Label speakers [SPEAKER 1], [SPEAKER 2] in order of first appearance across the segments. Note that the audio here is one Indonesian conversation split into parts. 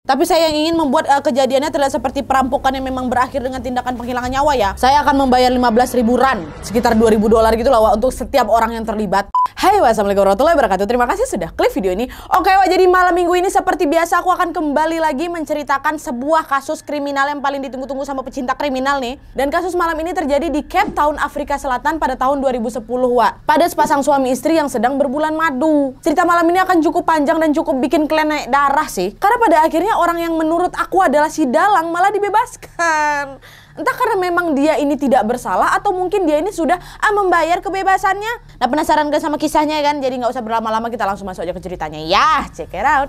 [SPEAKER 1] Tapi saya yang ingin membuat kejadiannya terlihat seperti perampokan yang memang berakhir dengan tindakan penghilangan nyawa ya. Saya akan membayar 15.000 rand, sekitar 2.000 dolar gitu lah, Wak, untuk setiap orang yang terlibat. Hai, wassalamualaikum warahmatullahi wabarakatuh. Terima kasih sudah klik video ini. Oke, Wak, jadi malam minggu ini seperti biasa aku akan kembali lagi menceritakan sebuah kasus kriminal yang paling ditunggu-tunggu sama pecinta kriminal nih. Dan kasus malam ini terjadi di Cape Town, Afrika Selatan pada tahun 2010, Wak. Pada sepasang suami istri yang sedang berbulan madu. Cerita malam ini akan cukup panjang dan cukup bikin kalian naik darah sih. Karena pada akhirnya orang yang menurut aku adalah si dalang malah dibebaskan. Entah karena memang dia ini tidak bersalah atau mungkin dia ini sudah membayar kebebasannya. Nah, penasaran gak sama kisahnya kan? Jadi nggak usah berlama-lama, kita langsung masuk aja ke ceritanya. Ya, check it out.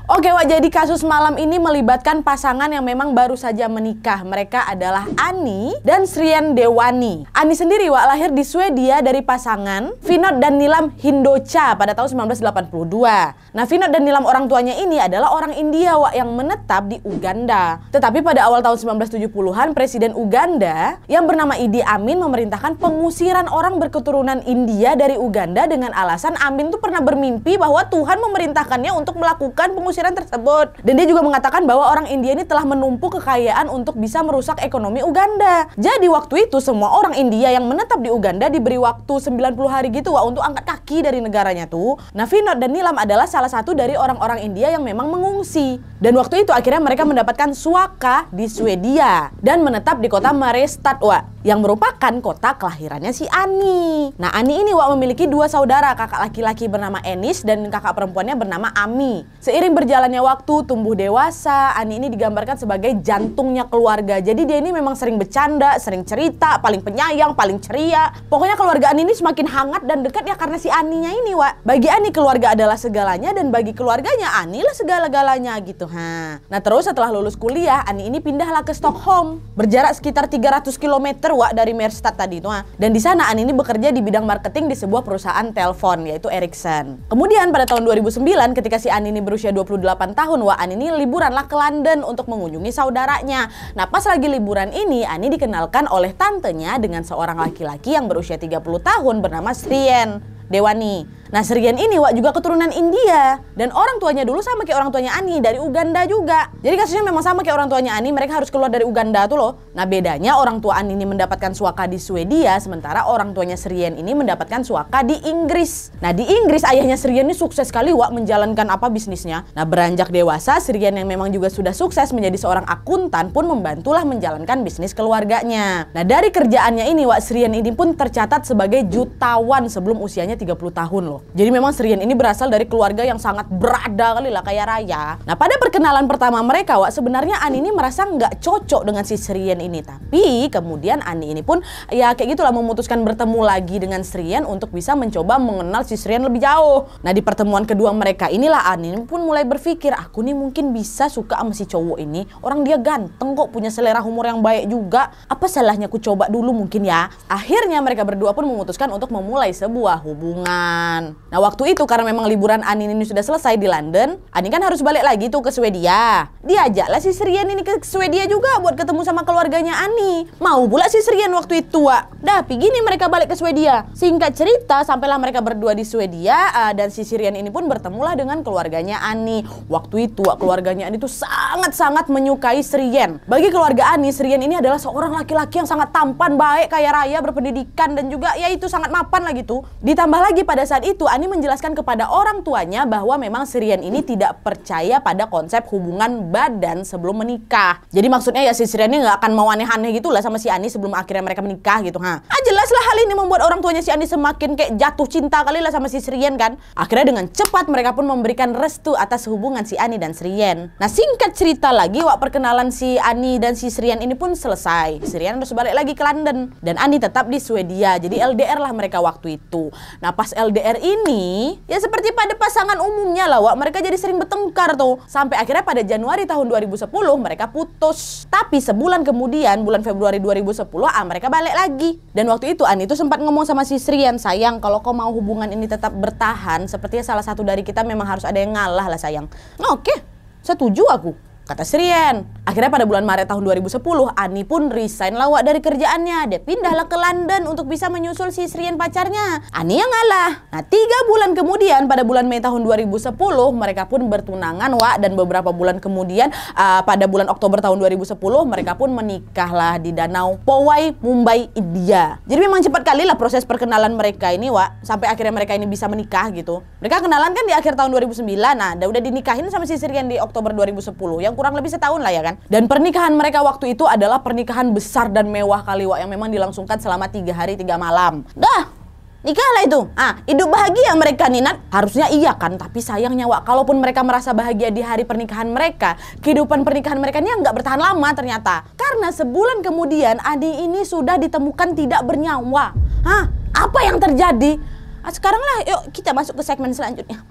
[SPEAKER 1] Oke, Wak, jadi kasus malam ini melibatkan pasangan yang memang baru saja menikah. Mereka adalah Ani dan Srian Dewani. Ani sendiri, Wak, lahir di Swedia dari pasangan Vinod dan Nilam Hindocha pada tahun 1982. Nah, Vinod dan Nilam orang tuanya ini adalah orang India, Wak, yang menetap di Uganda. Tetapi pada awal tahun 1970-an, Presiden Uganda yang bernama Idi Amin memerintahkan pengusiran orang berketurunan India dari Uganda dengan alasan Amin tuh pernah bermimpi bahwa Tuhan memerintahkannya untuk melakukan pengusiran tersebut. Dan dia juga mengatakan bahwa orang India ini telah menumpuk kekayaan untuk bisa merusak ekonomi Uganda. Jadi waktu itu semua orang India yang menetap di Uganda diberi waktu 90 hari gitu, Wak, untuk angkat kaki dari negaranya tuh. Nah, Vinod dan Nilam adalah salah satu dari orang-orang India yang memang mengungsi. Dan waktu itu akhirnya mereka mendapatkan suaka di Swedia dan menetap di kota Mariestad, Wak, yang merupakan kota kelahirannya si Ani. Nah, Ani ini, Wak, memiliki dua saudara, kakak laki-laki bernama Enis dan kakak perempuannya bernama Ami. Seiring berjalannya waktu, tumbuh dewasa, Ani ini digambarkan sebagai jantungnya keluarga. Jadi dia ini memang sering bercanda, sering cerita, paling penyayang, paling ceria. Pokoknya keluarga Ani ini semakin hangat dan dekat ya karena si Aninya ini, Wak. Bagi Ani keluarga adalah segalanya dan bagi keluarganya Ani lah segala-galanya gitu. Nah, terus setelah lulus kuliah, Ani ini pindahlah ke Stockholm. Berjarak sekitar 300 km, Wak, dari Mariestad tadi itu. Dan di sana Ani ini bekerja di bidang marketing di sebuah perusahaan telepon yaitu Ericsson. Kemudian pada tahun 2009 ketika si Ani ini berusia 28 tahun, Wak, Ani ini liburanlah ke London untuk mengunjungi saudaranya. Nah, pas lagi liburan ini, Ani dikenalkan oleh tantenya dengan seorang laki-laki yang berusia 30 tahun bernama Srian Dewani. Nah, Srian ini, Wak, juga keturunan India. Dan orang tuanya dulu sama kayak orang tuanya Ani, dari Uganda juga. Jadi kasusnya memang sama kayak orang tuanya Ani, mereka harus keluar dari Uganda tuh loh. Nah, bedanya orang tua Ani ini mendapatkan suaka di Swedia, sementara orang tuanya Srian ini mendapatkan suaka di Inggris. Nah, di Inggris ayahnya Srian ini sukses sekali, Wak, menjalankan bisnisnya. Nah, beranjak dewasa, Srian yang memang juga sudah sukses menjadi seorang akuntan pun membantulah menjalankan bisnis keluarganya. Nah, dari kerjaannya ini, Wak, Srian ini pun tercatat sebagai jutawan sebelum usianya 30 tahun loh. Jadi memang Srian ini berasal dari keluarga yang sangat berada kali lah, kaya raya. Nah, pada perkenalan pertama mereka, Wak, sebenarnya Ani ini merasa nggak cocok dengan si Srian ini. Tapi kemudian Ani ini pun ya kayak gitulah memutuskan bertemu lagi dengan Srian untuk bisa mencoba mengenal si Srian lebih jauh. Nah, di pertemuan kedua mereka inilah Ani pun mulai berpikir, aku nih mungkin bisa suka sama si cowok ini. Orang dia ganteng kok, punya selera humor yang baik juga. Apa salahnya aku coba dulu mungkin ya. Akhirnya mereka berdua pun memutuskan untuk memulai sebuah hubungan. Nah, waktu itu karena memang liburan Ani ini sudah selesai di London, Ani kan harus balik lagi tuh ke Swedia. Diajaklah si Srian ini ke Swedia juga buat ketemu sama keluarganya Ani. Mau pula si Srian waktu itu, Wak. Tapi gini mereka balik ke Swedia. Singkat cerita, sampailah mereka berdua di Swedia dan si Srian ini pun bertemulah dengan keluarganya Ani. Waktu itu, Wak, keluarganya Ani tuh sangat-sangat menyukai Srian. Bagi keluarga Ani, Srian ini adalah seorang laki-laki yang sangat tampan, baik, kaya raya, berpendidikan dan juga ya itu sangat mapan lah gitu. Ditambah lagi pada saat itu Ani menjelaskan kepada orang tuanya bahwa memang Srian ini tidak percaya pada konsep hubungan badan sebelum menikah. Jadi maksudnya ya si Srian ini nggak akan mau aneh-aneh gitu lah sama si Ani sebelum akhirnya mereka menikah gitu. Jelaslah hal ini membuat orang tuanya si Ani semakin kayak jatuh cinta kali lah sama si Srian kan. Akhirnya dengan cepat mereka pun memberikan restu atas hubungan si Ani dan Srian. Nah, singkat cerita lagi, Wak, perkenalan si Ani dan si Srian ini pun selesai. Srian harus balik lagi ke London dan Ani tetap di Swedia. Jadi LDR lah mereka waktu itu. Nah, pas LDR ini ya seperti pada pasangan umumnya lah, Wak, mereka jadi sering bertengkar tuh. Sampai akhirnya pada Januari tahun 2010 mereka putus. Tapi sebulan kemudian, bulan Februari 2010, mereka balik lagi. Dan waktu itu Ani tuh sempat ngomong sama si Srian, sayang, kalau kau mau hubungan ini tetap bertahan, sepertinya salah satu dari kita memang harus ada yang ngalah lah, sayang. Oke, setuju aku. kata Srien. Akhirnya pada bulan Maret tahun 2010, Ani pun resign lah Wak dari kerjaannya. Dia pindahlah ke London untuk bisa menyusul si Srien pacarnya. Ani yang ngalah. Nah 3 bulan kemudian pada bulan Mei tahun 2010 mereka pun bertunangan Wak. Dan beberapa bulan kemudian pada bulan Oktober tahun 2010 mereka pun menikahlah di Danau Powai, Mumbai, India. Jadi memang cepat kali lah proses perkenalan mereka ini Wak. Sampai akhirnya mereka ini bisa menikah gitu. Mereka kenalan kan di akhir tahun 2009. Nah udah dinikahin sama si Srien di Oktober 2010. Yang kurang lebih setahun lah ya kan. Dan pernikahan mereka waktu itu adalah pernikahan besar dan mewah kali Wak. Yang memang dilangsungkan selama 3 hari 3 malam. Dah, nikah lah itu. Hidup bahagia mereka nih Nat. Harusnya iya kan. Tapi sayangnya Wak, kalaupun mereka merasa bahagia di hari pernikahan mereka, kehidupan pernikahan mereka ini nggak bertahan lama ternyata. Karena sebulan kemudian Ani ini sudah ditemukan tidak bernyawa. Apa yang terjadi? Sekarang lah yuk kita masuk ke segmen selanjutnya.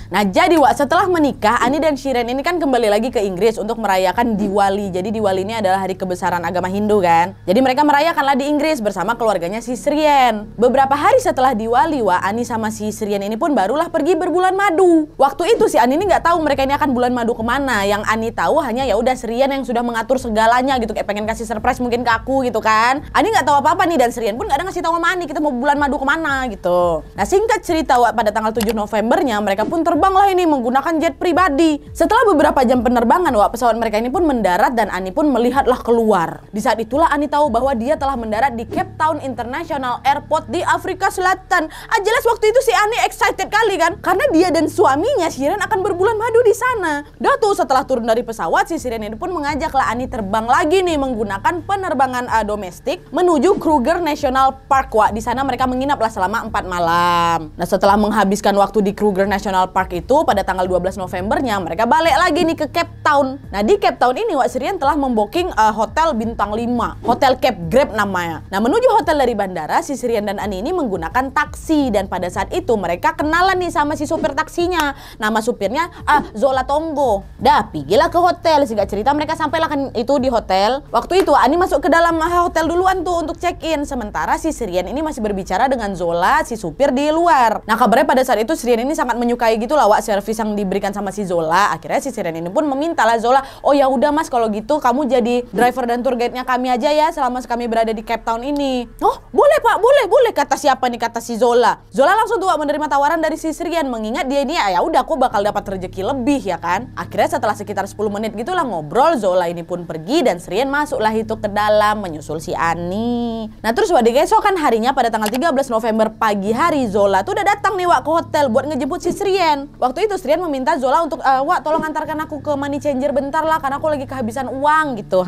[SPEAKER 1] Nah jadi Wak, setelah menikah, Ani dan Srien ini kan kembali lagi ke Inggris untuk merayakan Diwali. Jadi Diwali ini adalah hari kebesaran agama Hindu kan. Jadi mereka merayakanlah di Inggris bersama keluarganya si Srien. Beberapa hari setelah Diwali Wak, Ani sama si Srien ini pun barulah pergi berbulan madu. Waktu itu si Ani ini nggak tahu mereka ini akan bulan madu kemana. Yang Ani tahu hanya ya udah Srien yang sudah mengatur segalanya gitu. Kayak pengen kasih surprise mungkin ke aku gitu kan. Ani nggak tahu apa-apa nih dan Srien pun nggak ada ngasih tahu sama Ani kita mau bulan madu kemana gitu. Nah singkat cerita Wak, pada tanggal 7 Novembernya mereka pun terbanglah ini menggunakan jet pribadi. Setelah beberapa jam penerbangan Wak, pesawat mereka ini pun mendarat dan Ani pun melihatlah keluar. Di saat itulah Ani tahu bahwa dia telah mendarat di Cape Town International Airport di Afrika Selatan. Jelas waktu itu si Ani excited kali kan, karena dia dan suaminya Srien akan berbulan madu di sana. Dah tuh setelah turun dari pesawat, si Srien ini pun mengajaklah Ani terbang lagi nih menggunakan penerbangan domestik menuju Kruger National Park Wak. Di sana mereka menginaplah selama 4 malam. Nah setelah menghabiskan waktu di Kruger National Park itu, pada tanggal 12 Novembernya mereka balik lagi nih ke Cape Town. Nah di Cape Town ini Wak, Srien telah membooking hotel bintang 5, Hotel Cape Grape namanya. Nah menuju hotel dari bandara, si Srien dan Ani ini menggunakan taksi. Dan pada saat itu mereka kenalan nih sama si supir taksinya. Nama supirnya Zola Tonggo. Dah pergilah ke hotel. Singkat cerita mereka sampailah kan itu di hotel. Waktu itu Ani masuk ke dalam hotel duluan tuh untuk check in. Sementara si Srien ini masih berbicara dengan Zola, si supir di luar. Nah kabarnya pada saat itu Srien ini sangat menyukai gitu lah Wak servis yang diberikan sama si Zola. Akhirnya si Srien ini pun meminta lah Zola, oh ya udah Mas kalau gitu kamu jadi driver dan tour guide-nya kami aja ya selama kami berada di Cape Town ini. Oh boleh Pak, boleh kata siapa nih, kata si Zola. Zola langsung tuh menerima tawaran dari si Srien, mengingat dia ini ya udah aku bakal dapat rezeki lebih ya kan. Akhirnya setelah sekitar 10 menit gitulah ngobrol, Zola ini pun pergi dan Srien masuklah itu ke dalam menyusul si Ani. Nah terus Wak, di keesokan harinya pada tanggal 13 November pagi hari, Zola tuh udah datang nih Wak ke hotel buat ngejemput si Srien. Waktu itu Srien meminta Zola untuk Wak tolong antarkan aku ke money changer bentar lah karena aku lagi kehabisan uang gitu.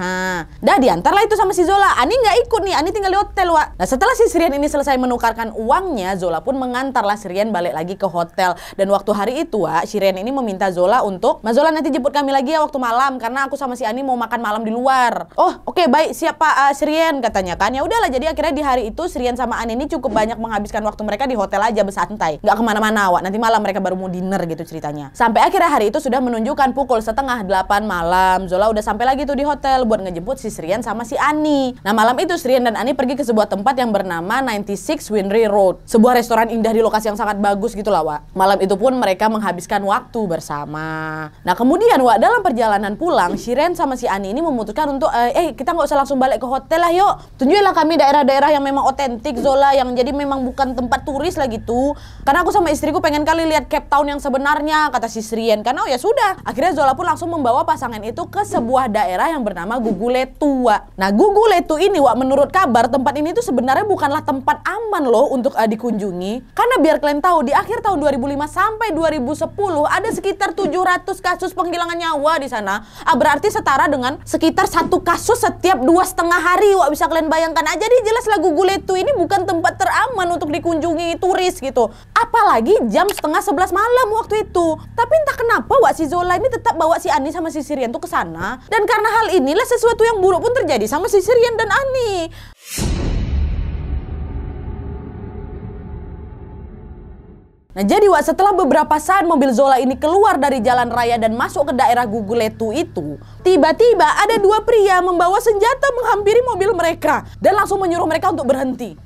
[SPEAKER 1] Dah diantar lah itu sama si Zola. Ani nggak ikut nih, Ani tinggal di hotel Wak. Nah setelah si Srien ini selesai menukarkan uangnya, Zola pun mengantar lah Srien balik lagi ke hotel. Dan waktu hari itu Wak, Srien ini meminta Zola untuk, Mas Zola nanti jemput kami lagi ya waktu malam karena aku sama si Ani mau makan malam di luar. Oh oke, baik siap Pak Srien katanya kan. Ya udahlah, jadi akhirnya di hari itu Srien sama Ani ini cukup banyak menghabiskan waktu mereka di hotel aja bersantai, nggak kemana-mana Wak. Nanti malam mereka baru mau dinner gitu ceritanya. Sampai akhirnya hari itu sudah menunjukkan pukul 7:30 malam. Zola udah sampai lagi tuh di hotel buat ngejemput si Srien sama si Ani. Nah malam itu Srien dan Ani pergi ke sebuah tempat yang bernama 96 Winry Road, sebuah restoran indah di lokasi yang sangat bagus gitu lah Wak. Malam itu pun mereka menghabiskan waktu bersama. Nah kemudian Wak, dalam perjalanan pulang, Srien sama si Ani ini memutuskan untuk kita nggak usah langsung balik ke hotel lah yuk, tunjukilah kami daerah-daerah yang memang otentik Zola, yang jadi memang bukan tempat turis lah gitu. Karena aku sama istriku pengen kali lihat Cape Town yang sebenarnya, kata si Srien. Karena ya sudah, akhirnya Zola pun langsung membawa pasangan itu ke sebuah daerah yang bernama Guguletu Wak. Nah Guguletu ini Wak, menurut kabar tempat ini tuh sebenarnya bukanlah tempat aman loh untuk dikunjungi. Karena biar kalian tahu, di akhir tahun 2005 sampai 2010 ada sekitar 700 kasus penghilangan nyawa di sana. Berarti setara dengan sekitar 1 kasus setiap 2,5 hari Wak. Bisa kalian bayangkan aja nih, jelas lah Guguletu ini bukan tempat teraman untuk dikunjungi turis gitu. Apalagi jam 10:30 malam waktu itu. Tapi entah kenapa Wak, si Zola ini tetap bawa si Ani sama si Srien tuh ke sana. Dan karena hal inilah sesuatu yang buruk pun terjadi sama si Srien dan Ani. Nah jadi Wak, setelah beberapa saat mobil Zola ini keluar dari jalan raya dan masuk ke daerah Guguletu itu, tiba-tiba ada 2 pria membawa senjata menghampiri mobil mereka dan langsung menyuruh mereka untuk berhenti.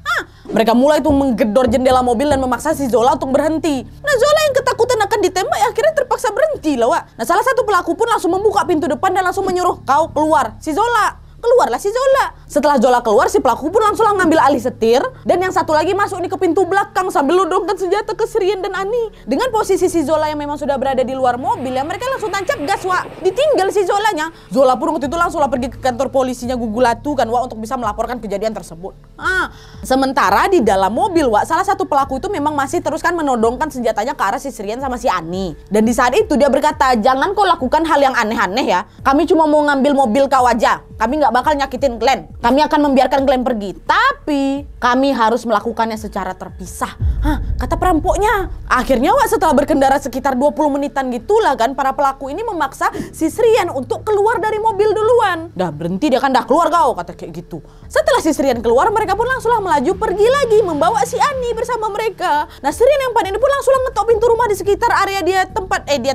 [SPEAKER 1] Mereka mulai tuh menggedor jendela mobil dan memaksa si Zola untuk berhenti. Nah, Zola yang ketakutan akan ditembak ya akhirnya terpaksa berhenti lah, Wak. Nah, salah satu pelaku pun langsung membuka pintu depan dan langsung menyuruh, "Kau keluar." Si Zola keluarlah si Zola. Setelah Zola keluar, si pelaku pun langsung ngambil alih setir dan yang satu lagi masuk nih ke pintu belakang sambil nodongkan senjata ke Srian dan Ani. Dengan posisi si Zola yang memang sudah berada di luar mobil ya, mereka langsung tancap gas, Wak. Ditinggal si Zolanya. Zola pun waktu itu langsung pergi ke kantor polisinya Gugulatu kan, Wak, untuk bisa melaporkan kejadian tersebut. Sementara di dalam mobil, Wak, salah satu pelaku itu memang masih terus kan menodongkan senjatanya ke arah si Srian sama si Ani. Dan di saat itu dia berkata, "Jangan kau lakukan hal yang aneh-aneh ya. Kami cuma mau ngambil mobil kau aja. Kami nggak bakal nyakitin Glenn. Kami akan membiarkan Glenn pergi. Tapi kami harus melakukannya secara terpisah." Kata perampoknya. Akhirnya, Wak, setelah berkendara sekitar 20 menitan gitulah kan, para pelaku ini memaksa si Srian untuk keluar dari mobil duluan. "Dah berhenti dia kan, dah keluar kau," kata kayak gitu. Setelah si Srian keluar, mereka pun langsunglah melaju pergi lagi membawa si Ani bersama mereka. Nah, Srian yang panik ini pun langsung ngetok pintu rumah di sekitar area dia tempat dia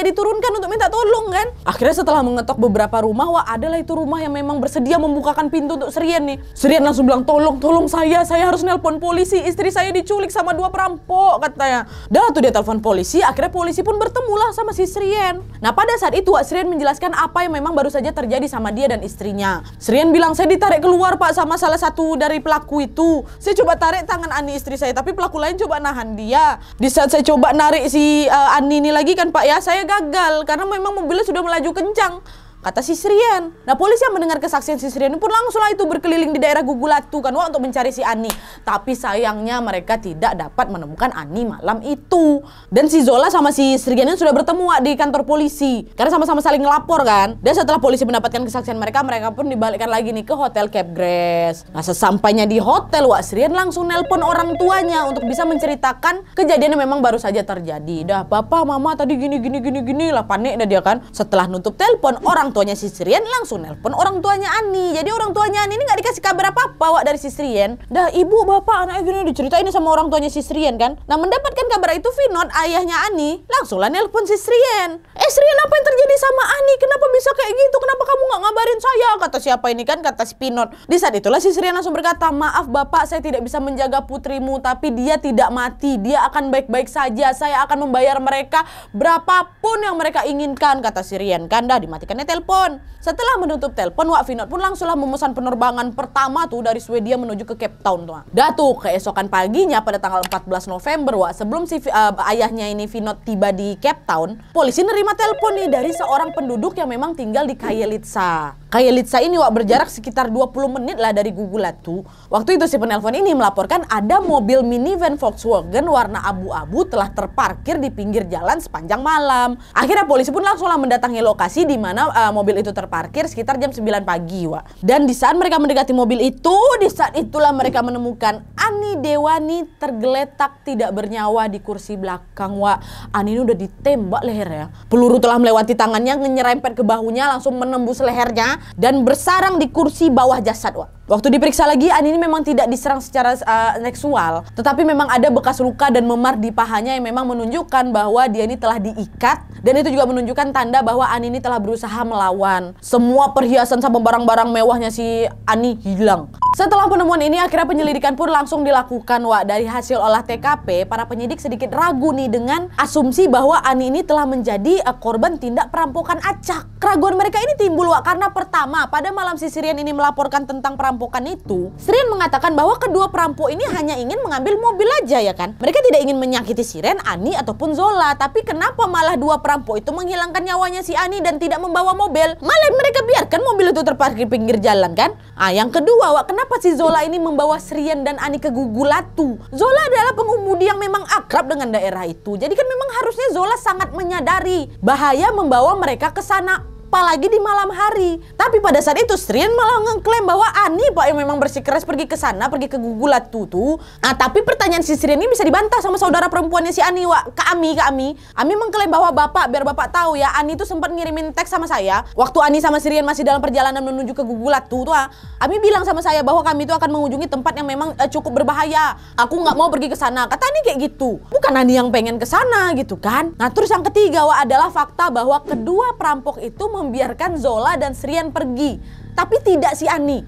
[SPEAKER 1] diturunkan untuk minta tolong kan. Akhirnya setelah mengetok beberapa rumah, Wah, adalah itu rumah yang memang bersedia membukakan pintu untuk Srian nih. Srian langsung bilang, tolong saya harus nelpon polisi, istri saya diculik sama 2 perampok," katanya. Dah tuh dia telepon polisi, akhirnya polisi pun bertemulah sama si Srian. Nah, pada saat itu Wak, Srian menjelaskan apa yang memang baru saja terjadi sama dia dan istrinya. Srian bilang, "Saya ditarik keluar, Pak, sama salah satu dari pelaku itu. Saya coba tarik tangan Ani istri saya, tapi pelaku lain coba nahan dia. Di saat saya coba narik si Ani ini lagi kan, Pak ya, saya gagal karena memang mobilnya sudah melaju kencang," kata si Srian. Nah, polisi yang mendengar kesaksian si Srian pun langsunglah itu berkeliling di daerah Gugulatu kan, Wak, untuk mencari si Ani. Tapi sayangnya mereka tidak dapat menemukan Ani malam itu. Dan si Zola sama si Srian sudah bertemu, Wak, di kantor polisi karena sama-sama saling ngelapor kan. Dan setelah polisi mendapatkan kesaksian mereka pun dibalikkan lagi nih ke Hotel Cape Grace. Nah, sesampainya di hotel, Wak, Srian langsung nelpon orang tuanya untuk bisa menceritakan kejadian yang memang baru saja terjadi. Dah, "Papa, Mama tadi gini lah," panik dah dia kan. Setelah nutup telepon, orang tuanya si Srian langsung nelpon orang tuanya Ani. Jadi orang tuanya Ani ini nggak dikasih kabar apa-apa, Wak, dari si Srian. Dah, "Ibu, Bapak, anaknya gini," diceritain sama orang tuanya si Srian kan. Nah, mendapatkan kabar itu, Vinod, ayahnya Ani, langsunglah nelpon si Srian. "Srian, apa yang terjadi sama Ani? Kenapa bisa kayak gitu? Kenapa kamu nggak ngabarin saya?" Kata siapa ini kan, kata si Vinod. Di saat itulah si Srian langsung berkata, "Maaf Bapak, saya tidak bisa menjaga putrimu, tapi dia tidak mati. Dia akan baik-baik saja. Saya akan membayar mereka berapapun yang mereka inginkan," kata Srian kan. Dah, dimatikannya telepon. Setelah menutup telepon, Wak, Vinod pun langsunglah memesan penerbangan pertama tuh dari Swedia menuju ke Cape Town tuh. Dah tuh, keesokan paginya pada tanggal 14 November, Wak, sebelum si ayahnya ini Vinod tiba di Cape Town, polisi nerima telepon nih dari seorang penduduk yang memang tinggal di Kayelitsa. Kayelitsa ini, Wak, berjarak sekitar 20 menit lah dari Gugulatu. Waktu itu si penelpon ini melaporkan ada mobil minivan Volkswagen warna abu-abu telah terparkir di pinggir jalan sepanjang malam. Akhirnya polisi pun langsunglah mendatangi lokasi di mana mobil itu terparkir sekitar jam 9 pagi, Wak. Dan di saat mereka mendekati mobil itu, di saat itulah mereka menemukan Ani Dewani tergeletak tidak bernyawa di kursi belakang, Wak. Ani ini udah ditembak lehernya. Peluru telah melewati tangannya, nyerempet ke bahunya, langsung menembus lehernya dan bersarang di kursi bawah jasad, Wak. Waktu diperiksa lagi, Ani ini memang tidak diserang secara seksual, tetapi memang ada bekas luka dan memar di pahanya yang memang menunjukkan bahwa dia ini telah diikat, dan itu juga menunjukkan tanda bahwa Ani ini telah berusaha melawan. Semua perhiasan sama barang-barang mewahnya si Ani hilang. Setelah penemuan ini, akhirnya penyelidikan pun langsung dilakukan, Wak. Dari hasil olah TKP, para penyidik sedikit ragu nih dengan asumsi bahwa Ani ini telah menjadi korban tindak perampokan acak. Keraguan mereka ini timbul, Wak, karena pertama, pada malam si Srian ini melaporkan tentang perampokan itu, Srian mengatakan bahwa kedua perampok ini hanya ingin mengambil mobil aja ya kan. Mereka tidak ingin menyakiti Srian, Ani ataupun Zola. Tapi kenapa malah 2 perampok itu menghilangkan nyawanya si Ani dan tidak membawa mobil? Malah mereka biarkan mobil itu terparkir pinggir jalan kan. Yang kedua, Wak, kenapa si Zola ini membawa Srian dan Ani ke Gugulatu? Zola adalah pengemudi yang memang akrab dengan daerah itu. Jadi kan memang harusnya Zola sangat menyadari bahaya membawa mereka ke sana, apalagi di malam hari. Tapi pada saat itu Srian malah ngeklaim bahwa Ani, Pak, yang memang bersikeras pergi ke sana, pergi ke Gugulatu tuh. Tapi pertanyaan si Srian ini bisa dibantah sama saudara perempuannya si Ani, Wak. Kak Ami mengklaim bahwa biar Bapak tahu ya, Ani tuh sempat ngirimin teks sama saya waktu Ani sama Srian masih dalam perjalanan menuju ke Gugulatu tuh. Ami bilang sama saya bahwa kami itu akan mengunjungi tempat yang memang cukup berbahaya. Aku nggak mau pergi ke sana. Kata Ani kayak gitu. Bukan Ani yang pengen ke sana gitu kan. Nah, terus yang ketiga, Wak, adalah fakta bahwa kedua perampok itu membiarkan Zola dan Srian pergi, tapi tidak si Ani.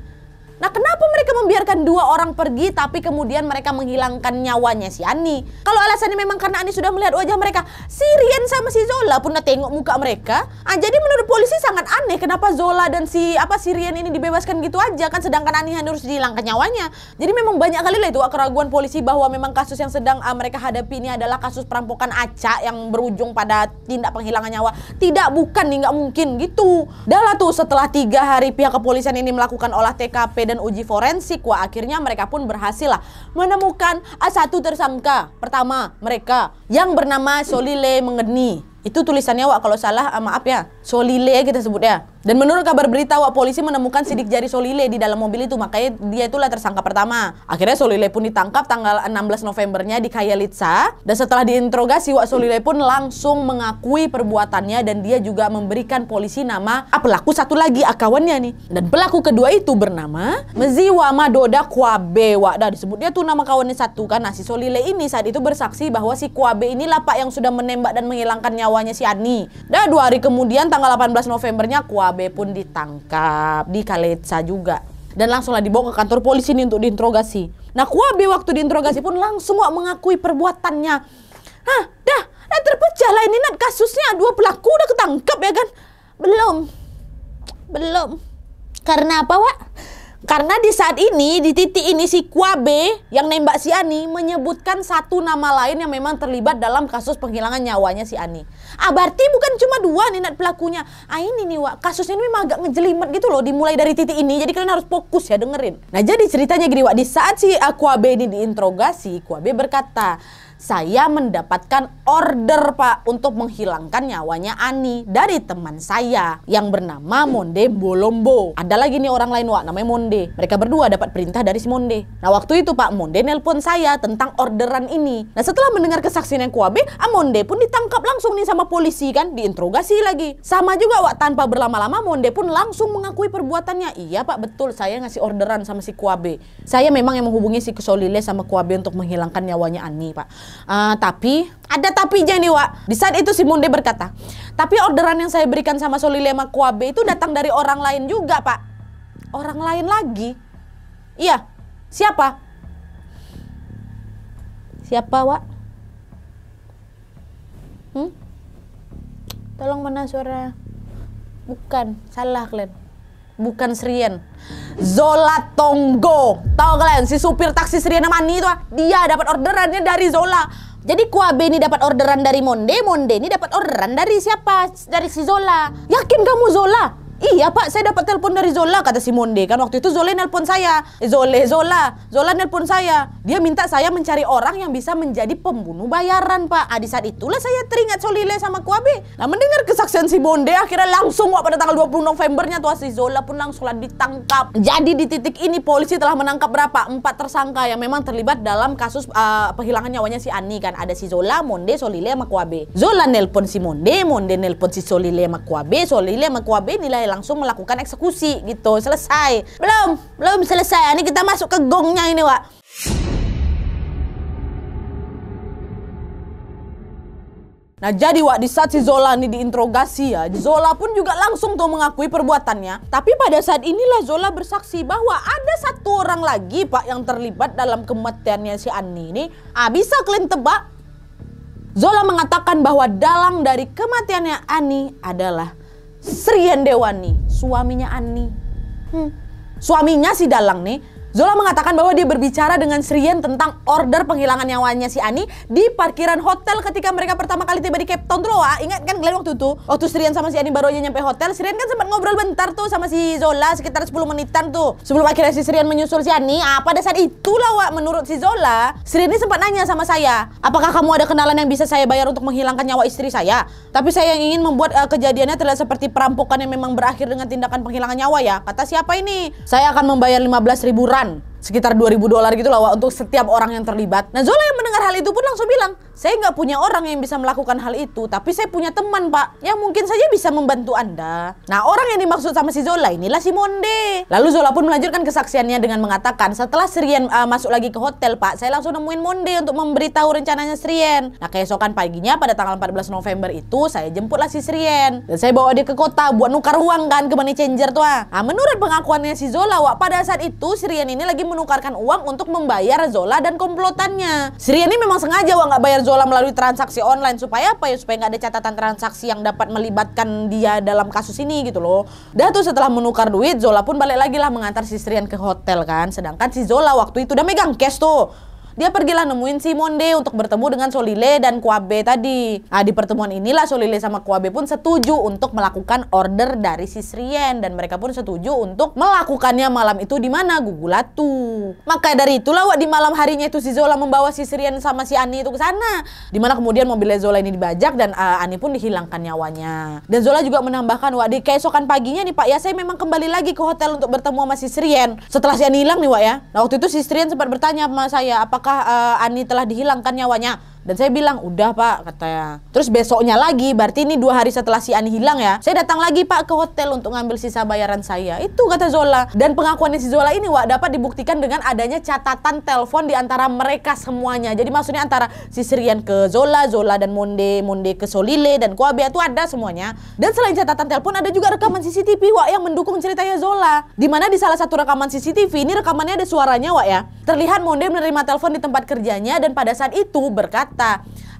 [SPEAKER 1] Nah, kenapa mereka membiarkan 2 orang pergi tapi kemudian mereka menghilangkan nyawanya si Ani? Kalau alasannya memang karena Ani sudah melihat wajah mereka, si Rian sama si Zola pun udah tengok muka mereka. Jadi menurut polisi sangat aneh kenapa Zola dan si Rian ini dibebaskan gitu aja kan, sedangkan Ani harus dihilangkan nyawanya. Jadi memang banyak kali lah itu keraguan polisi bahwa memang kasus yang sedang mereka hadapi ini adalah kasus perampokan acak yang berujung pada tindak penghilangan nyawa. Tidak, bukan nih, nggak mungkin gitu. Dah lah tuh, setelah 3 hari pihak kepolisian ini melakukan olah TKP dan uji forensik, wah akhirnya mereka pun berhasil lah menemukan 1 tersangka. Pertama, mereka yang bernama Solile Mengeni. Itu tulisannya wak, kalau salah maaf ya, Solile kita sebut ya. Dan menurut kabar berita wak, polisi menemukan sidik jari Solile di dalam mobil itu, makanya dia itulah tersangka pertama. Akhirnya Solile pun ditangkap tanggal 16 Novembernya di Khayelitsha. Dan setelah diinterogasi wak, Solile pun langsung mengakui perbuatannya dan dia juga memberikan polisi nama pelaku satu lagi kawannya nih. Dan pelaku kedua itu bernama Meziwa Madoda Kwabe wak. Dah disebutnya tuh nama kawannya satu kan. Nah, si Solile ini saat itu bersaksi bahwa si Kwabe inilah pak yang sudah menembak dan menghilangkan nyawanya si Ani. Dan 2 hari kemudian tanggal 18 Novembernya Kwabe pun ditangkap di Khayelitsha juga dan langsunglah dibawa ke kantor polisi ini untuk diinterogasi. Nah, Kwabe waktu diinterogasi pun langsung mengakui perbuatannya. Dah terpecah lah ini Nat, kasusnya 2 pelaku udah ketangkap ya kan? Belum. Karena apa wak? Karena di saat ini, di titik ini si Kwabe yang nembak si Ani menyebutkan 1 nama lain yang memang terlibat dalam kasus penghilangan nyawanya si Ani. Berarti bukan cuma 2 nih Nat pelakunya. Ini nih wak, kasus ini memang agak ngejelimet gitu loh, dimulai dari titik ini. Jadi kalian harus fokus ya dengerin. Nah, jadi ceritanya gini wak, di saat si Kwabe ini diinterogasi, Kwabe berkata, saya mendapatkan order pak untuk menghilangkan nyawanya Ani dari teman saya yang bernama Monde Bolombo. Ada lagi nih orang lain wak, namanya Monde. Mereka berdua dapat perintah dari si Monde. Nah, waktu itu pak Monde nelpon saya tentang orderan ini. Nah, setelah mendengar kesaksian yang Kwabe, Monde pun ditangkap langsung nih sama polisi kan, diinterogasi lagi. Sama juga wak, tanpa berlama-lama Monde pun langsung mengakui perbuatannya. Iya pak, betul, saya ngasih orderan sama si Kwabe. Saya memang yang menghubungi si Solile sama Kwabe untuk menghilangkan nyawanya Ani pak. Tapi ada tapinya nih wak. Di saat itu si Monde berkata, tapi orderan yang saya berikan sama Solile sama Kwabe itu datang dari orang lain juga pak. Orang lain lagi? Iya. Siapa? Siapa wak? Tolong mana suara? Bukan, salah kalian. Bukan Srian, Zola Tonggo. Tahu kalian si supir taksi Srian Mani itu? Dia dapat orderannya dari Zola. Jadi Kwabe ini dapat orderan dari Monde ini dapat orderan dari siapa? Dari si Zola. Yakin kamu Zola? Iya pak, saya dapat telepon dari Zola, kata si Monde. Kan waktu itu Zola nelpon saya. Zola nelpon saya. Dia minta saya mencari orang yang bisa menjadi pembunuh bayaran pak. Di saat itulah saya teringat Solile sama Kwabe. Nah, mendengar kesaksian si Monde, akhirnya langsung pada tanggal 20 Novembernya tuh si Zola pun langsunglah ditangkap. Jadi di titik ini polisi telah menangkap berapa? 4 tersangka yang memang terlibat dalam kasus penghilangan nyawanya si Ani kan. Ada si Zola, Monde, Solile sama Kwabe. Zola nelpon si Monde nelpon si Solile sama Kwabe. Solile sama Kwabe nilai langsung melakukan eksekusi gitu. Selesai. Belum selesai. Ini kita masuk ke gongnya ini wak. Nah, jadi wak, di saat si Zola ini diinterogasi ya, Zola pun juga langsung tuh mengakui perbuatannya. Tapi pada saat inilah Zola bersaksi bahwa ada 1 orang lagi pak yang terlibat dalam kematiannya si Ani ini. Bisa kalian tebak? Zola mengatakan bahwa dalang dari kematiannya Ani adalah Srian Dewani, suaminya Ani. Suaminya si dalang nih, Zola mengatakan bahwa dia berbicara dengan Srian tentang order penghilangan nyawanya si Ani di parkiran hotel ketika mereka pertama kali tiba di Cape Town tuh loh. Ingat kan kalian waktu itu? Waktu Srian sama si Ani baru aja nyampe hotel, Srian kan sempat ngobrol bentar tuh sama si Zola sekitar 10 menitan tuh. Sebelum akhirnya si Srian menyusul si Ani, pada saat itulah wak, menurut si Zola, Srian ini sempat nanya sama saya, apakah kamu ada kenalan yang bisa saya bayar untuk menghilangkan nyawa istri saya? Tapi saya yang ingin membuat kejadiannya terlihat seperti perampokan yang memang berakhir dengan tindakan penghilangan nyawa ya. Kata siapa ini? Saya akan membayar 15.000 rand. Sekitar $2.000 gitu lah wak, untuk setiap orang yang terlibat. Nah, Zola yang mendengar mendengar hal itu pun langsung bilang, saya nggak punya orang yang bisa melakukan hal itu, tapi saya punya teman Pak, yang mungkin saja bisa membantu Anda. Nah, orang yang dimaksud sama si Zola inilah si Monde. Lalu Zola pun melanjutkan kesaksiannya dengan mengatakan, setelah Srien masuk lagi ke hotel Pak, saya langsung nemuin Monde untuk memberitahu rencananya Srien. Nah, keesokan paginya pada tanggal 14 November itu, saya jemputlah si Srien. Dan saya bawa dia ke kota buat nukar uang kan ke money changer tuh. Nah, menurut pengakuannya si Zola, Wak, pada saat itu Srien ini lagi menukarkan uang untuk membayar Zola dan komplotannya. Srien ini memang sengaja Wak nggak bayar Zola melalui transaksi online supaya apa ya? Supaya nggak ada catatan transaksi yang dapat melibatkan dia dalam kasus ini gitu loh. Dah tuh setelah menukar duit, Zola pun balik lagi lah mengantar si Srien ke hotel kan. Sedangkan si Zola waktu itu udah megang cash tuh. Dia pergilah nemuin si Monde untuk bertemu dengan Solile dan Kwabe tadi. Nah, di pertemuan inilah Solile sama Kwabe pun setuju untuk melakukan order dari si Srien, dan mereka pun setuju untuk melakukannya malam itu di mana? Gugulatu. Maka dari itulah Wak, di malam harinya itu si Zola membawa si Srien sama si Ani itu ke sana. Di mana kemudian mobilnya Zola ini dibajak dan Ani pun dihilangkan nyawanya. Dan Zola juga menambahkan, Wak, di keesokan paginya nih Pak, ya saya memang kembali lagi ke hotel untuk bertemu sama si Srien. Setelah si Ani hilang nih Wak ya. Nah, waktu itu si Srien sempat bertanya sama saya, apakah Ani telah dihilangkan nyawanya? Dan saya bilang, udah Pak, katanya. Terus besoknya lagi, berarti ini 2 hari setelah si Ani hilang ya, saya datang lagi Pak ke hotel untuk ngambil sisa bayaran saya. Itu kata Zola. Dan pengakuannya si Zola ini Wak dapat dibuktikan dengan adanya catatan telepon di antara mereka semuanya. Jadi maksudnya antara si Srien ke Zola, Zola dan Monde, Monde ke Solile dan Kwabe itu ada semuanya. Dan selain catatan telepon ada juga rekaman CCTV Wak yang mendukung ceritanya Zola. Dimana di salah satu rekaman CCTV ini rekamannya ada suaranya Wak ya. Terlihat Monde menerima telepon di tempat kerjanya dan pada saat itu berkata,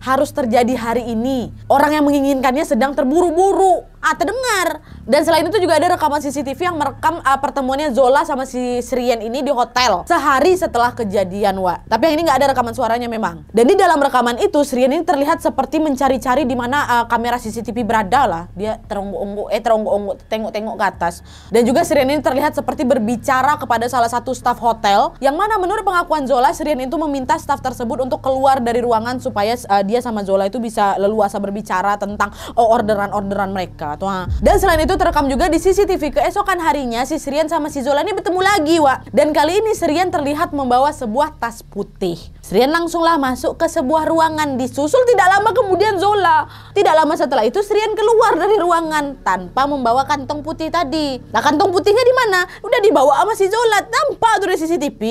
[SPEAKER 1] harus terjadi hari ini. Orang yang menginginkannya sedang terburu-buru. Terdengar. Dan selain itu juga ada rekaman CCTV yang merekam pertemuannya Zola sama si Srien ini di hotel sehari setelah kejadian Wak. Tapi yang ini nggak ada rekaman suaranya memang. Dan di dalam rekaman itu Srien ini terlihat seperti mencari-cari di mana kamera CCTV berada lah. Dia teronggok-onggok, tengok-tengok ke atas. Dan juga Srien ini terlihat seperti berbicara kepada salah satu staf hotel, yang mana menurut pengakuan Zola, Srien itu meminta staf tersebut untuk keluar dari ruangan supaya dia sama Zola itu bisa leluasa berbicara tentang orderan-orderan mereka. Dan selain itu terekam juga di CCTV keesokan harinya si Srien sama si Zola ini bertemu lagi Wak. Dan kali ini Srien terlihat membawa sebuah tas putih. Srien langsunglah masuk ke sebuah ruangan, disusul tidak lama kemudian Zola. Tidak lama setelah itu Srien keluar dari ruangan tanpa membawa kantong putih tadi. Nah, kantong putihnya di mana? Udah dibawa sama si Zola, tampak tuh di CCTV.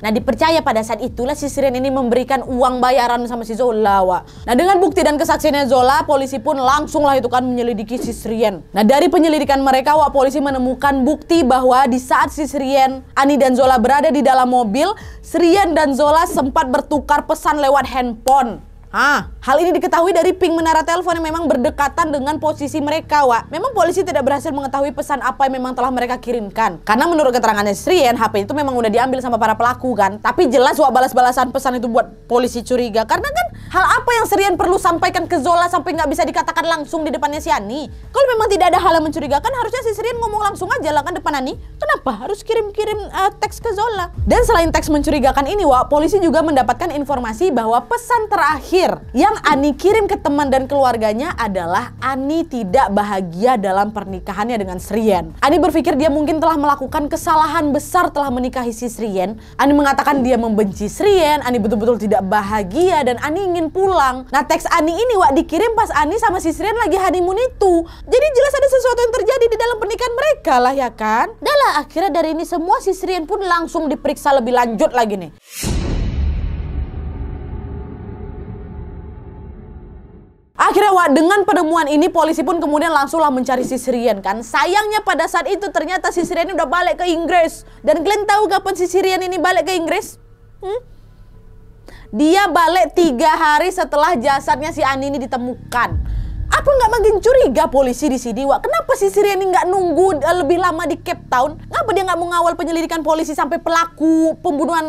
[SPEAKER 1] Nah, dipercaya pada saat itulah si Srien ini memberikan uang bayaran sama si Zola Wak. Nah, dengan bukti dan kesaksiannya Zola, polisi pun langsunglah itu kan menyelidiki si Srien. Nah, dari penyelidikan mereka Wak, polisi menemukan bukti bahwa di saat si Srien, Ani dan Zola berada di dalam mobil, Srien dan Zola sempat bertukar pesan lewat handphone. Hal ini diketahui dari ping menara telepon yang memang berdekatan dengan posisi mereka Wak. Memang polisi tidak berhasil mengetahui pesan apa yang memang telah mereka kirimkan. Karena menurut keterangannya Srien, HP itu memang udah diambil sama para pelaku kan. Tapi jelas Wak, balas-balasan pesan itu buat polisi curiga. Karena kan hal apa yang Srien perlu sampaikan ke Zola sampai nggak bisa dikatakan langsung di depannya si Ani? Kalau memang tidak ada hal yang mencurigakan, harusnya si Srien ngomong langsung aja lah kan depan Ani. Kenapa harus kirim-kirim teks ke Zola? Dan selain teks mencurigakan ini Wak, polisi juga mendapatkan informasi bahwa pesan terakhir yang Ani kirim ke teman dan keluarganya adalah Ani tidak bahagia dalam pernikahannya dengan Srien. Ani berpikir dia mungkin telah melakukan kesalahan besar telah menikahi si Srien. Ani mengatakan dia membenci Srien, Ani betul-betul tidak bahagia dan Ani ingin pulang. Nah, teks Ani ini Wak dikirim pas Ani sama si Srien lagi honeymoon itu. Jadi jelas ada sesuatu yang terjadi di dalam pernikahan mereka lah ya kan. Dah lah, akhirnya dari ini semua si Srien pun langsung diperiksa lebih lanjut lagi nih. Akhirnya Wak, dengan penemuan ini polisi pun kemudian langsunglah mencari si Srien kan. Sayangnya pada saat itu ternyata si Srien udah balik ke Inggris. Dan kalian tahu kapan si Srien ini balik ke Inggris? Dia balik 3 hari setelah jasadnya si Ani ini ditemukan. Apa nggak makin curiga polisi di sini Wak? Kenapa si Srien ini nggak nunggu lebih lama di Cape Town? Ngapa dia nggak mau ngawal penyelidikan polisi sampai pelaku pembunuhan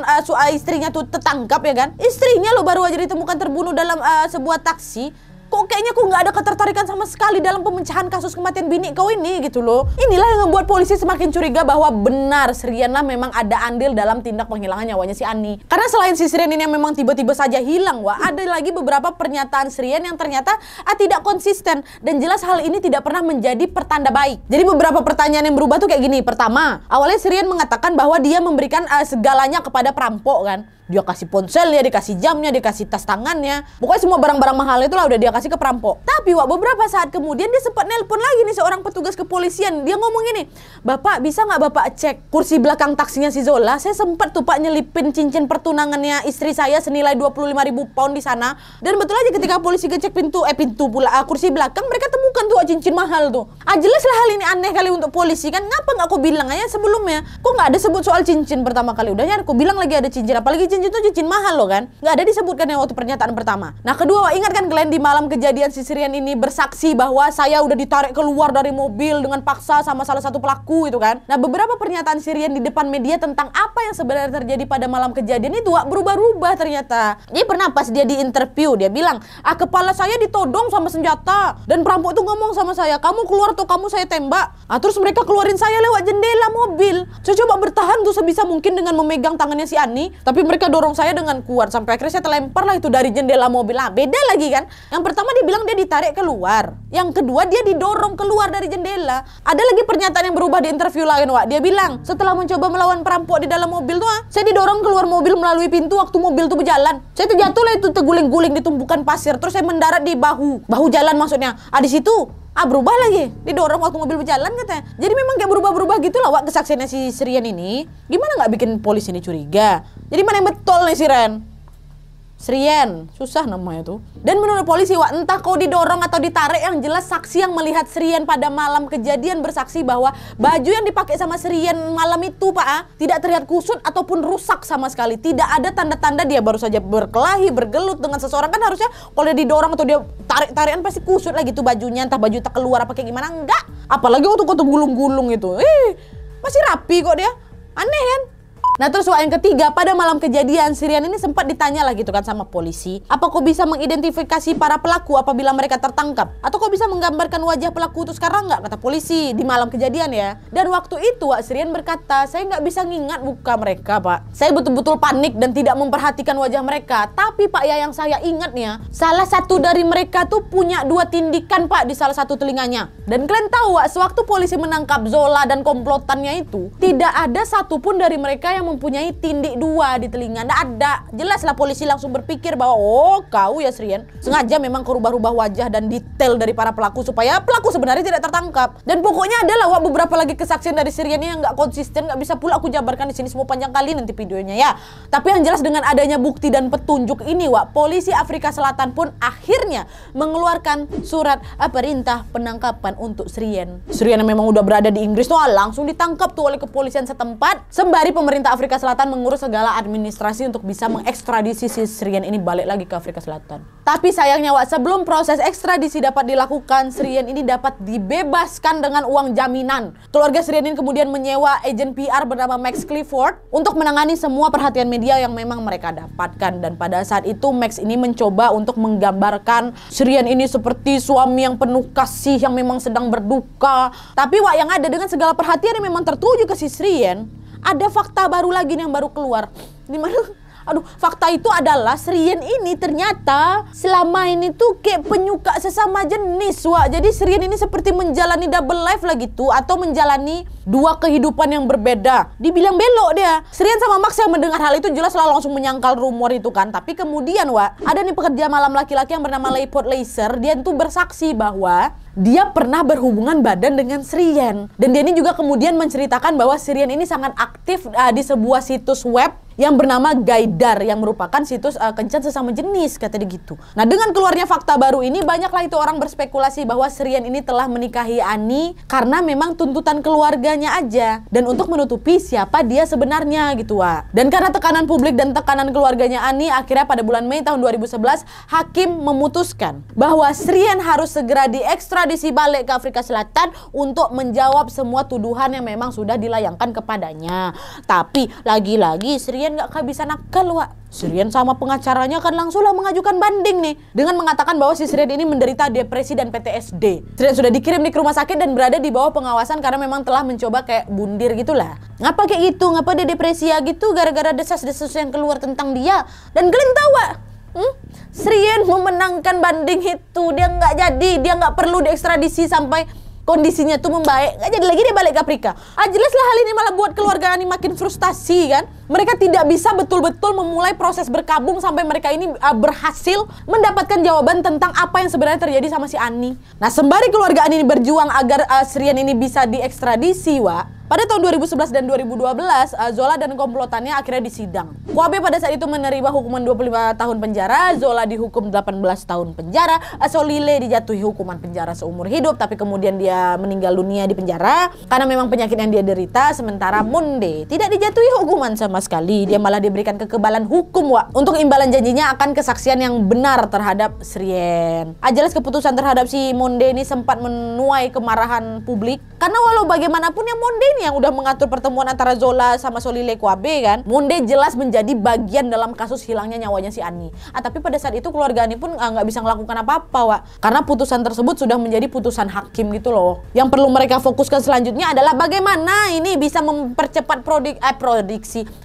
[SPEAKER 1] istrinya tuh tertangkap ya kan? Istrinya lo baru aja ditemukan terbunuh dalam sebuah taksi. Kok kayaknya kok nggak ada ketertarikan sama sekali dalam pemecahan kasus kematian bini kau ini gitu loh. Inilah yang membuat polisi semakin curiga bahwa benar Srian lah memang ada andil dalam tindak penghilangan nyawanya si Ani. Karena selain si Srian ini yang memang tiba-tiba saja hilang, wah, ada lagi beberapa pernyataan Srian yang ternyata tidak konsisten dan jelas hal ini tidak pernah menjadi pertanda baik. Jadi beberapa pertanyaan yang berubah tuh kayak gini. Pertama, awalnya Srian mengatakan bahwa dia memberikan segalanya kepada perampok kan. Dia kasih ponselnya, dikasih jamnya, dikasih tas tangannya. Pokoknya semua barang-barang mahal itulah udah dia kasih ke perampok. Tapi wah, beberapa saat kemudian dia sempat nelpon lagi nih seorang petugas kepolisian. Dia ngomong gini, "Bapak, bisa nggak Bapak cek kursi belakang taksinya si Zola? Saya sempat tuh Pak nyelipin cincin pertunangannya istri saya senilai 25.000 pound di sana." Dan betul aja ketika polisi ngecek kursi belakang, mereka temukan tuh cincin mahal tuh. Jelas lah hal ini aneh kali untuk polisi kan. Ngapa nggak kau bilang aja sebelumnya? Kok nggak ada sebut soal cincin pertama kali? Udahnya aku bilang lagi ada cincin, apalagi cincin itu cincin mahal loh kan. Nggak ada disebutkan yang waktu pernyataan pertama. Nah kedua, ingat kan kalian di malam kejadian si Srian ini bersaksi bahwa saya udah ditarik keluar dari mobil dengan paksa sama salah satu pelaku itu kan. Nah beberapa pernyataan Srian di depan media tentang apa yang sebenarnya terjadi pada malam kejadian itu berubah-ubah ternyata. Jadi pernah pas dia di interview dia bilang, kepala saya ditodong sama senjata dan perampok itu ngomong sama saya, kamu keluar atau kamu saya tembak. Terus mereka keluarin saya lewat jendela mobil. Saya coba bertahan tuh sebisa mungkin dengan memegang tangannya si Ani, tapi mereka dorong saya dengan kuat sampai akhirnya saya terlempar lah itu dari jendela mobil. Beda lagi kan. Yang pertama dia bilang dia ditarik keluar. Yang kedua dia didorong keluar dari jendela. Ada lagi pernyataan yang berubah di interview lain, Wak. Dia bilang setelah mencoba melawan perampok di dalam mobil tuh, saya didorong keluar mobil melalui pintu waktu mobil tuh berjalan. Saya terjatuh lah itu terguling-guling di tumpukan pasir. Terus saya mendarat di bahu jalan maksudnya. Di situ berubah lagi, didorong waktu mobil berjalan katanya. Jadi memang kayak berubah-berubah gitu lah, Wak, kesaksiannya si Srian ini. Gimana nggak bikin polisi ini curiga? Jadi mana yang betul nih Srian, susah namanya tuh. Dan menurut polisi, Wak, entah kau didorong atau ditarik, yang jelas saksi yang melihat Srian pada malam kejadian bersaksi bahwa baju yang dipakai sama Srian malam itu, Pak, tidak terlihat kusut ataupun rusak sama sekali. Tidak ada tanda-tanda dia baru saja berkelahi, bergelut dengan seseorang. Kan harusnya kalau dia didorong atau dia tarik-tarikan pasti kusut lah gitu bajunya, entah baju tak keluar apa kayak gimana. Enggak, apalagi waktu gulung-gulung itu. Masih rapi kok dia. Aneh kan? Nah terus yang ketiga, pada malam kejadian Srian ini sempat ditanya lah gitu kan sama polisi, apa kau bisa mengidentifikasi para pelaku apabila mereka tertangkap? Atau kau bisa menggambarkan wajah pelaku itu sekarang nggak? Kata polisi di malam kejadian ya. Dan waktu itu Srian berkata, saya nggak bisa ngingat muka mereka, Pak. Saya betul-betul panik dan tidak memperhatikan wajah mereka. Tapi Pak ya, yang saya ingatnya, salah satu dari mereka tuh punya 2 tindikan, Pak, di salah satu telinganya. Dan kalian tahu, Pak, sewaktu polisi menangkap Zola dan komplotannya itu, tidak ada satupun dari mereka yang mempunyai tindik 2 di telinga. Nggak ada. Jelaslah polisi langsung berpikir bahwa kau ya Srian sengaja memang kerubah-rubah wajah dan detail dari para pelaku supaya pelaku sebenarnya tidak tertangkap. Dan pokoknya adalah beberapa lagi kesaksian dari Srian ini yang nggak konsisten, nggak bisa pula aku jabarkan di sini semua panjang kali nanti videonya ya. Tapi yang jelas dengan adanya bukti dan petunjuk ini, polisi Afrika Selatan pun akhirnya mengeluarkan surat perintah penangkapan untuk Srian. Srian yang memang udah berada di Inggris tuh langsung ditangkap tuh oleh kepolisian setempat sembari pemerintah Afrika Selatan mengurus segala administrasi untuk bisa mengekstradisi si Srian ini balik lagi ke Afrika Selatan. Tapi sayangnya, Wak, sebelum proses ekstradisi dapat dilakukan, Srian ini dapat dibebaskan dengan uang jaminan. Keluarga Srian ini kemudian menyewa agen PR bernama Max Clifford untuk menangani semua perhatian media yang memang mereka dapatkan. Dan pada saat itu Max ini mencoba untuk menggambarkan Srian ini seperti suami yang penuh kasih yang memang sedang berduka. Tapi, Wak, yang ada dengan segala perhatian yang memang tertuju ke si Srian, ada fakta baru lagi yang baru keluar. Dimana, fakta itu adalah Srian ini ternyata selama ini tuh kayak penyuka sesama jenis, Wak. Jadi Srian ini seperti menjalani double life lah gitu, atau menjalani 2 kehidupan yang berbeda. Dibilang belok dia. Srian sama Max yang mendengar hal itu jelas lah langsung menyangkal rumor itu kan. Tapi kemudian, Wak, ada nih pekerja malam laki-laki yang bernama Leopold Laser. Dia itu bersaksi bahwa dia pernah berhubungan badan dengan Srian. Dan dia ini juga kemudian menceritakan bahwa Srian ini sangat aktif di sebuah situs web yang bernama Gaydar, yang merupakan situs kencan sesama jenis, kata dia gitu. Nah, dengan keluarnya fakta baru ini, banyaklah itu orang berspekulasi bahwa Srian ini telah menikahi Ani karena memang tuntutan keluarganya aja, dan untuk menutupi siapa dia sebenarnya gitu, Wak. Dan karena tekanan publik dan tekanan keluarganya Ani, akhirnya pada bulan Mei tahun 2011 hakim memutuskan bahwa Srian harus segera diekstradisi ekstradisi balik ke Afrika Selatan untuk menjawab semua tuduhan yang memang sudah dilayangkan kepadanya. Tapi lagi-lagi Srian nggak kehabisan akal, Wak. Srian sama pengacaranya kan langsunglah mengajukan banding nih dengan mengatakan bahwa si Srian ini menderita depresi dan PTSD. Srian sudah dikirim ke rumah sakit dan berada di bawah pengawasan karena memang telah mencoba kayak bundir gitulah. Ngapa kayak gitu? Ngapa dia depresi ya gitu? Gara-gara desas-desus yang keluar tentang dia. Dan kalian tahu, Wak? Srian memenangkan banding itu. Dia nggak perlu diekstradisi sampai kondisinya tuh membaik. Nggak jadi lagi dia balik ke Afrika. Jelaslah hal ini malah buat keluarga ini makin frustasi kan. Mereka tidak bisa betul-betul memulai proses berkabung sampai mereka ini berhasil mendapatkan jawaban tentang apa yang sebenarnya terjadi sama si Ani. Nah, sembari keluarga Ani ini berjuang agar Srian ini bisa diekstradisi, Wak, pada tahun 2011 dan 2012, Zola dan komplotannya akhirnya disidang. Kwabe pada saat itu menerima hukuman 25 tahun penjara, Zola dihukum 18 tahun penjara, Solile dijatuhi hukuman penjara seumur hidup, tapi kemudian dia meninggal dunia di penjara karena memang penyakit yang dia derita, sementara Monde tidak dijatuhi hukuman sama sekali. Dia malah diberikan kekebalan hukum, Wak, untuk imbalan janjinya akan kesaksian yang benar terhadap Srian. Jelas keputusan terhadap si Monde ini sempat menuai kemarahan publik, karena walau bagaimanapun ya Monde yang udah mengatur pertemuan antara Zola sama Solile Kwabe kan. Monde jelas menjadi bagian dalam kasus hilangnya nyawanya si Ani. Tapi pada saat itu keluarga Ani pun nggak bisa melakukan apa-apa, Wak, karena putusan tersebut sudah menjadi putusan hakim gitu loh. Yang perlu mereka fokuskan selanjutnya adalah bagaimana ini bisa mempercepat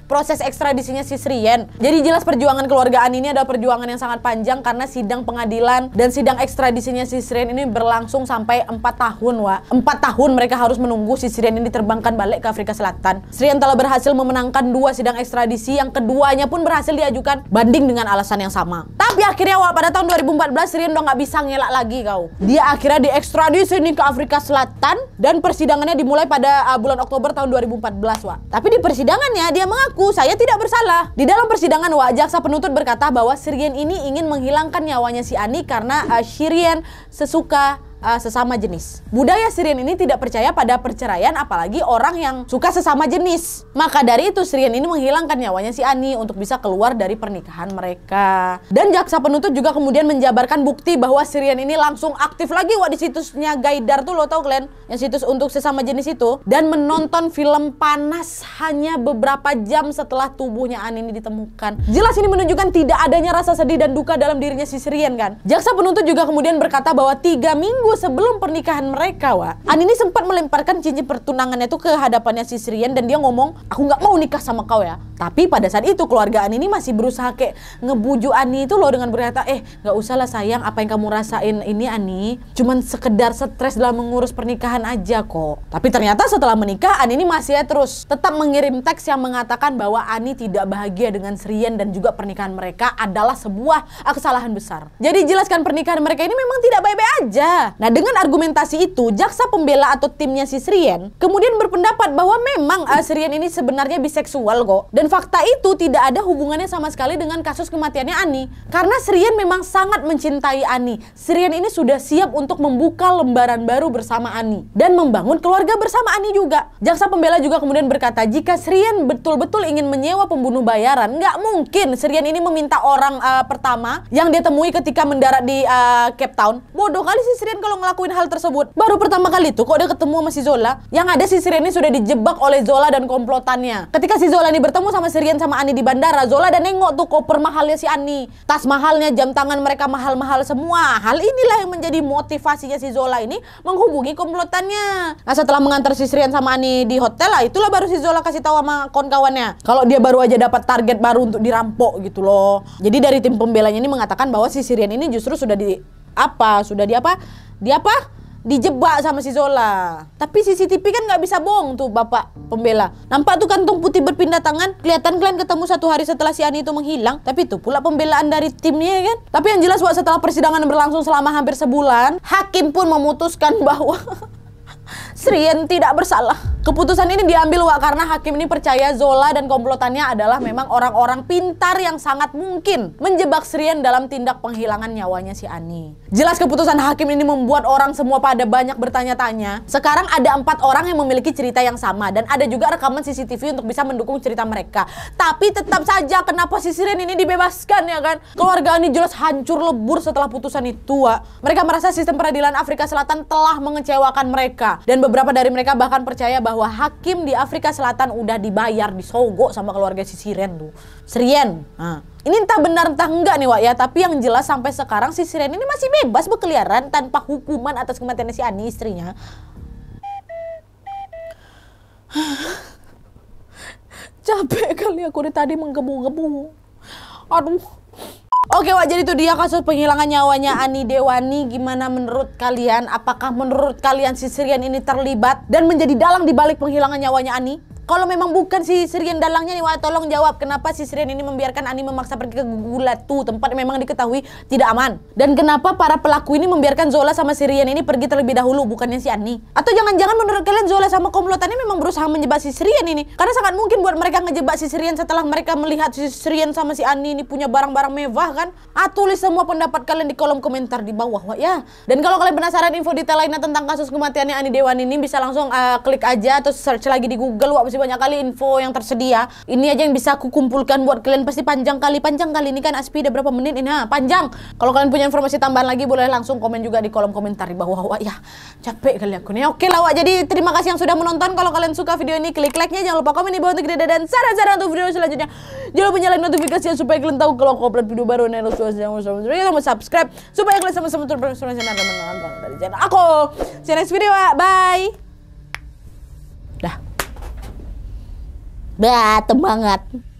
[SPEAKER 1] proses ekstradisinya si Srian. Jadi jelas perjuangan keluarga Ani ini adalah perjuangan yang sangat panjang karena sidang pengadilan dan sidang ekstradisinya si Srian ini berlangsung sampai 4 tahun, Wak. 4 tahun mereka harus menunggu si Srian ini diterbangkan balik ke Afrika Selatan. Srian telah berhasil memenangkan 2 sidang ekstradisi, yang keduanya pun berhasil diajukan banding dengan alasan yang sama. Tapi akhirnya, Wak, pada tahun 2014 Srian udah nggak bisa ngelak lagi kau. Dia akhirnya diekstradisi nih ke Afrika Selatan dan persidangannya dimulai pada bulan Oktober tahun 2014, Wak. Tapi di persidangannya dia mengaku saya tidak bersalah. Di dalam persidangan, Wak, jaksa penuntut berkata bahwa Srian ini ingin menghilangkan nyawanya si Ani karena Srian sesuka sesama jenis. Budaya Srian ini tidak percaya pada perceraian, apalagi orang yang suka sesama jenis. Maka dari itu Srian ini menghilangkan nyawanya si Ani untuk bisa keluar dari pernikahan mereka. Dan jaksa penuntut juga kemudian menjabarkan bukti bahwa Srian ini langsung aktif lagi, Wak, di situsnya Gaidar tuh, lo tau kalian, yang situs untuk sesama jenis itu, dan menonton film panas hanya beberapa jam setelah tubuhnya Ani ini ditemukan. Jelas ini menunjukkan tidak adanya rasa sedih dan duka dalam dirinya si Srian kan. Jaksa penuntut juga kemudian berkata bahwa 3 minggu sebelum pernikahan mereka, Wak, Ani ini sempat melemparkan cincin pertunangannya itu ke hadapannya si Srian dan dia ngomong, aku nggak mau nikah sama kau ya. Tapi pada saat itu keluarga Ani ini masih berusaha kayak ngebujuk Ani itu loh dengan berkata, nggak usah lah sayang, apa yang kamu rasain ini Ani cuman sekedar stres dalam mengurus pernikahan aja kok. Tapi ternyata setelah menikah Ani ini masih terus tetap mengirim teks yang mengatakan bahwa Ani tidak bahagia dengan Srian dan juga pernikahan mereka adalah sebuah kesalahan besar. Jadi jelaskan pernikahan mereka ini memang tidak baik-baik aja. Nah, dengan argumentasi itu, jaksa pembela atau timnya si Srian kemudian berpendapat bahwa memang Srian ini sebenarnya biseksual kok. Dan fakta itu tidak ada hubungannya sama sekali dengan kasus kematiannya Ani. Karena Srian memang sangat mencintai Ani. Srian ini sudah siap untuk membuka lembaran baru bersama Ani dan membangun keluarga bersama Ani juga. Jaksa pembela juga kemudian berkata, jika Srian betul-betul ingin menyewa pembunuh bayaran, nggak mungkin Srian ini meminta orang pertama yang dia temui ketika mendarat di Cape Town. Bodoh kali si Srian kalau ngelakuin hal tersebut. Baru pertama kali tuh kok dia ketemu sama si Zola, yang ada si Srian ini sudah dijebak oleh Zola dan komplotannya. Ketika si Zola ini bertemu sama Srian sama Ani di bandara, Zola dan nengok tuh koper mahalnya si Ani, tas mahalnya, jam tangan mereka mahal-mahal semua. Hal inilah yang menjadi motivasinya si Zola ini menghubungi komplotannya. Nah, setelah mengantar si Srian sama Ani di hotel lah, itulah baru si Zola kasih tahu sama kawan-kawannya kalau dia baru aja dapat target baru untuk dirampok gitu loh. Jadi dari tim pembelanya ini mengatakan bahwa si Srian ini justru sudah dijebak sama si Zola. Tapi CCTV kan nggak bisa bohong tuh bapak pembela. Nampak tuh kantong putih berpindah tangan. Kelihatan kalian ketemu 1 hari setelah si Ani itu menghilang. Tapi itu pula pembelaan dari timnya kan. Tapi yang jelas, Wak, setelah persidangan berlangsung selama hampir sebulan, hakim pun memutuskan bahwa Srian tidak bersalah. Keputusan ini diambil Wak karena hakim ini percaya Zola dan komplotannya adalah memang orang-orang pintar yang sangat mungkin menjebak Shrien dalam tindak penghilangan nyawanya si Ani. Jelas keputusan hakim ini membuat orang semua pada banyak bertanya-tanya. Sekarang ada 4 orang yang memiliki cerita yang sama dan ada juga rekaman CCTV untuk bisa mendukung cerita mereka. Tapi tetap saja kenapa si Shrien ini dibebaskan ya kan? Keluarga Ani jelas hancur lebur setelah putusan itu Wak. Mereka merasa sistem peradilan Afrika Selatan telah mengecewakan mereka dan beberapa dari mereka bahkan percaya bahwa hakim di Afrika Selatan udah dibayar, disogok sama keluarga si Shrien tuh. Shrien. Nah, ini entah benar entah enggak nih Wak ya, tapi yang jelas sampai sekarang si Shrien ini masih bebas berkeliaran tanpa hukuman atas kematian si Ani istrinya. Capek kali aku dari tadi menggebu-gebu. Aduh. Oke Wak, jadi itu dia kasus penghilangan nyawanya Ani Dewani. Gimana menurut kalian? Apakah menurut kalian si Shrien ini terlibat dan menjadi dalang di balik penghilangan nyawanya Ani? Kalau memang bukan si Shrien dalangnya nih Wak, tolong jawab kenapa si Shrien ini membiarkan Ani memaksa pergi ke Gulatu, tempat yang memang diketahui tidak aman. Dan kenapa para pelaku ini membiarkan Zola sama Shrien ini pergi terlebih dahulu, bukannya si Ani? Atau jangan-jangan menurut kalian Zola sama komplotannya memang berusaha menjebak si Shrien ini? Karena sangat mungkin buat mereka ngejebak si Shrien setelah mereka melihat si Shrien sama si Ani ini punya barang-barang mewah kan? Tulis semua pendapat kalian di kolom komentar di bawah Wak ya. Dan kalau kalian penasaran info detail lainnya tentang kasus kematiannya Ani Dewani ini, bisa langsung klik aja atau search lagi di Google Wak, masih banyak kali info yang tersedia. Ini aja yang bisa aku kumpulkan buat kalian, pasti panjang kali ini kan Aspi udah berapa menit ini panjang. Kalau kalian punya informasi tambahan lagi boleh langsung komen juga di kolom komentar di bawah Wak ya. Capek kali aku nih. Oke lah Wak, jadi terima kasih yang sudah menonton. Kalau kalian suka video ini klik like-nya, jangan lupa komen di bawah untuk ide dan saran-saran untuk video selanjutnya. Jangan lupa nyalain notifikasinya supaya kalian tahu kalau aku upload video baru. Dan sama subscribe supaya kalian sama-sama terus-terusan dari channel aku. See you next video Wak. Bye. Dah. Bah, temangat.